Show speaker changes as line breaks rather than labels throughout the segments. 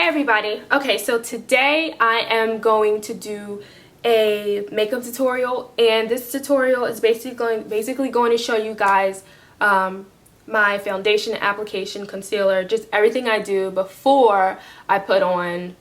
everybody. Okay, so today I am going to do a makeup tutorial, and this tutorial is basically going to show you guys my foundation application, concealer, just everything I do before I put on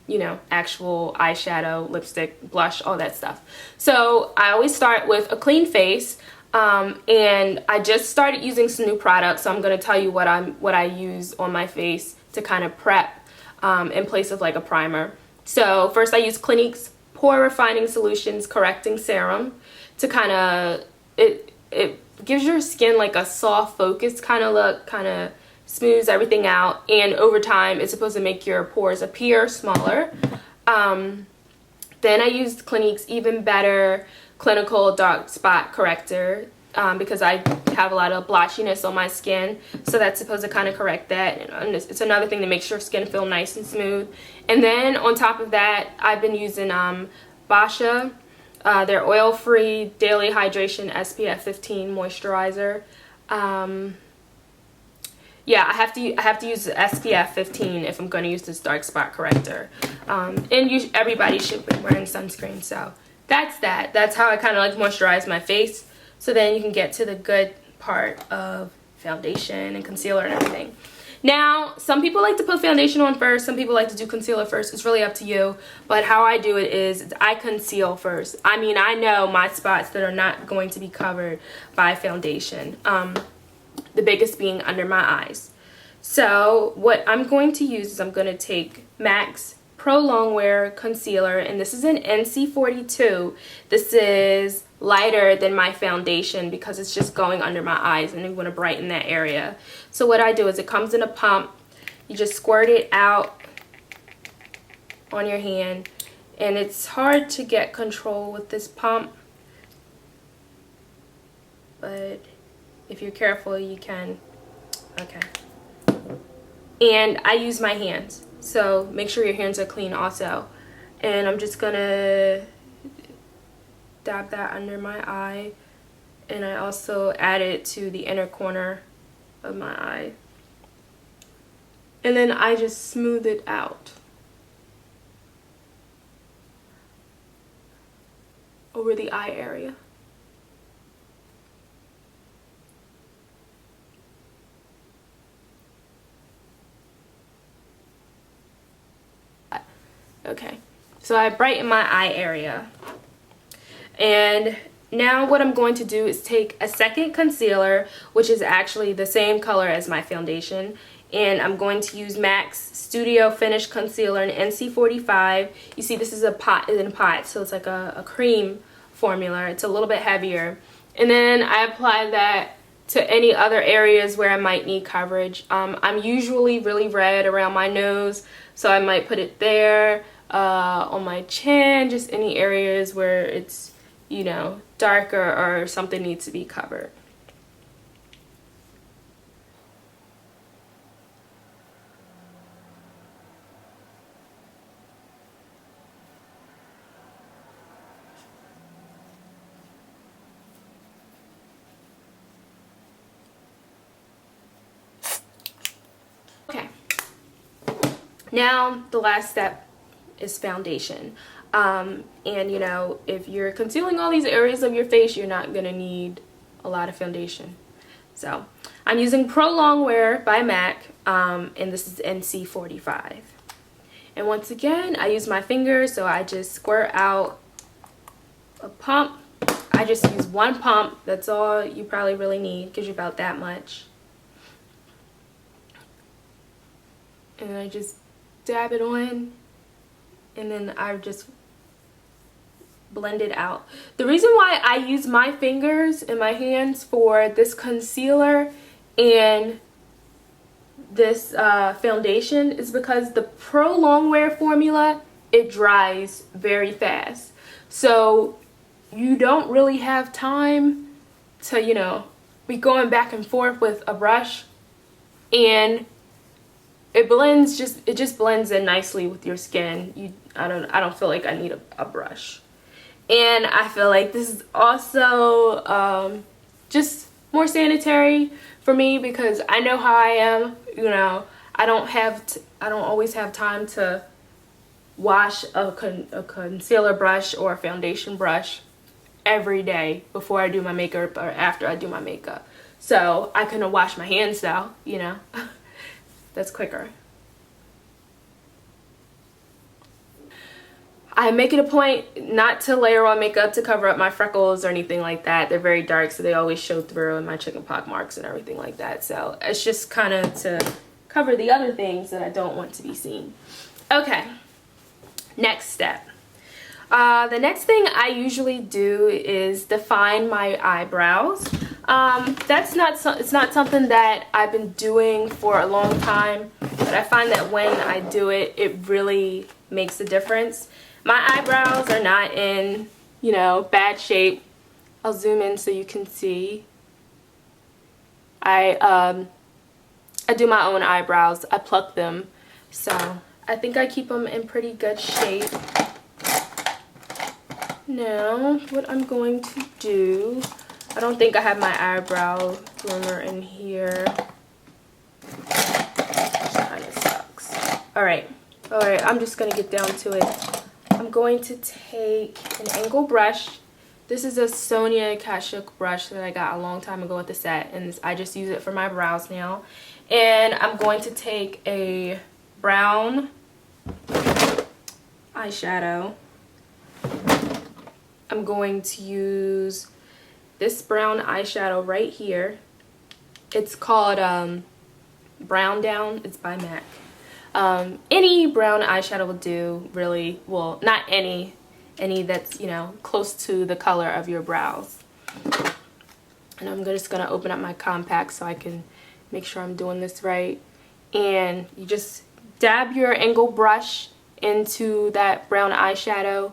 you know, actual eyeshadow, lipstick, blush, all that stuff. So I always start with a clean face, and I just started using some new products, so I'm going to tell you what I use on my face to kind of prep in place of like a primer. So first I use Clinique's Pore Refining Solutions Correcting Serum to kind of, it gives your skin like a soft focused kind of look, kind of smooths everything out, and over time it's supposed to make your pores appear smaller. Then I used Clinique's Even Better Clinical Dark Spot Corrector because I have a lot of blotchiness on my skin, so that's supposed to kind of correct that, and it's another thing to make your skin feel nice and smooth. And then on top of that, I've been using Basha, their oil-free daily hydration SPF 15 moisturizer. Yeah, I have to use the SPF 15 if I'm going to use this dark spot corrector. And everybody should be wearing sunscreen. So that's that. That's how I kind of like moisturize my face. So then you can get to the good part of foundation and concealer and everything. Now, some people like to put foundation on first. Some people like to do concealer first. It's really up to you. But how I do it is I conceal first. I mean, I know my spots that are not going to be covered by foundation. The biggest being under my eyes. So what I'm going to use is I'm going to take MAC's Pro Longwear Concealer, and this is an NC42. This is lighter than my foundation because it's just going under my eyes and I want to brighten that area. So what I do is it comes in a pump. You just squirt it out on your hand, and it's hard to get control with this pump, but if you're careful, you can. Okay. And I use my hands, so make sure your hands are clean also. And I'm just gonna dab that under my eye, and I also add it to the inner corner of my eye. And then I just smooth it out over the eye area. Okay, so I brighten my eye area. And now what I'm going to do is take a second concealer, which is actually the same color as my foundation, and I'm going to use MAC's Studio Finish Concealer in NC45. You see, this is a pot, so it's like a cream formula. It's a little bit heavier. And then I apply that to any other areas where I might need coverage. I'm usually really red around my nose, so I might put it there, on my chin, just any areas where it's, you know, darker or something needs to be covered. Okay. Now the last step is foundation. And you know, if you're concealing all these areas of your face, you're not gonna need a lot of foundation. So I'm using Pro Longwear by MAC, and this is NC45. And once again, I use my fingers, so I just squirt out a pump. I just use one pump. That's all you probably really need, gives you about that much. And I just dab it on, and then I just blend it out. The reason why I use my fingers and my hands for this concealer and this foundation is because the Pro Longwear formula, it dries very fast. So you don't really have time to, you know, be going back and forth with a brush, and it just blends in nicely with your skin. I don't feel like I need a brush. And I feel like this is also just more sanitary for me because I know how I am. You know, I don't always have time to wash a concealer brush or a foundation brush every day before I do my makeup or after I do my makeup. So I couldn't wash my hands though, you know. That's quicker. I make it a point not to layer on makeup to cover up my freckles or anything like that. They're very dark, so they always show through, and my chickenpox marks and everything like that. So it's just kind of to cover the other things that I don't want to be seen. Okay, next step. The next thing I usually do is define my eyebrows. It's not something that I've been doing for a long time, but I find that when I do it, it really makes a difference. My eyebrows are not in, you know, bad shape. I'll zoom in so you can see. I do my own eyebrows. I pluck them, so I think I keep them in pretty good shape. Now, what I'm going to do, I don't think I have my eyebrow groomer in here. Kind of sucks. Alright, I'm just going to get down to it. I'm going to take an angle brush. This is a Sonia Kashuk brush that I got a long time ago at the set, and I just use it for my brows now. And I'm going to take a brown eyeshadow. I'm going to use this brown eyeshadow right here. It's called Brown Down. It's by MAC. Any brown eyeshadow will do, really. Well, not any that's, you know, close to the color of your brows. And I'm just gonna open up my compact so I can make sure I'm doing this right. And you just dab your angle brush into that brown eyeshadow,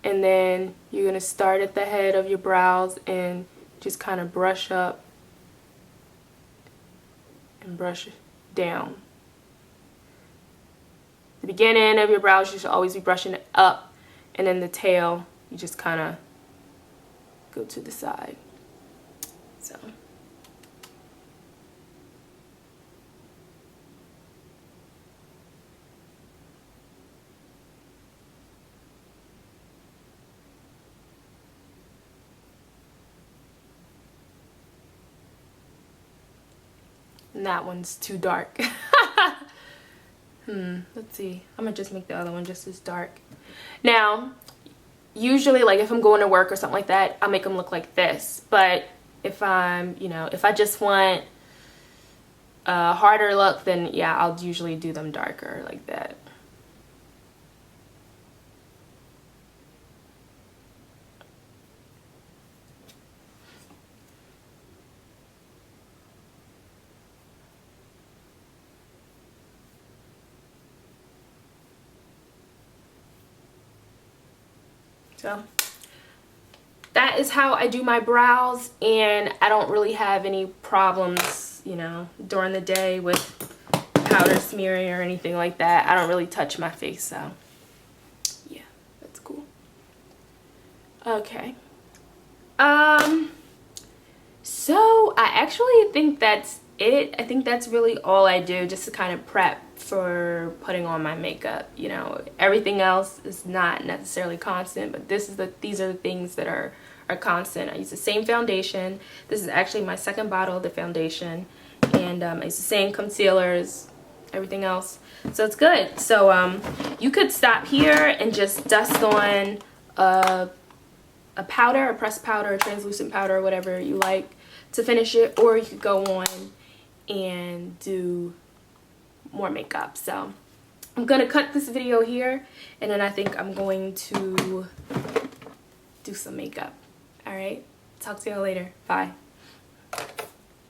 and then you're gonna start at the head of your brows and just kind of brush up and brush down. The beginning of your brows, you should always be brushing it up, and then the tail, you just kind of go to the side. So. And that one's too dark. Let's see. I'm gonna just make the other one just as dark. Now, usually, like if I'm going to work or something like that, I'll make them look like this. But if I'm, you know, if I just want a harder look, then yeah, I'll usually do them darker like that. So that is how I do my brows, and I don't really have any problems, you know, during the day with powder smearing or anything like that. I don't really touch my face, so yeah, that's cool. Okay. So I actually think that's it. I think that's really all I do, just to kind of prep for putting on my makeup. You know, everything else is not necessarily constant, but these are the things that are constant. I use the same foundation. This is actually my second bottle of the foundation, and I use the same concealers, everything else, so it's good. So you could stop here and just dust on a powder, a pressed powder, a translucent powder, whatever you like to finish it, or you could go on and do more makeup. So I'm gonna cut this video here, and then I think I'm going to do some makeup. All right, talk to you later. Bye.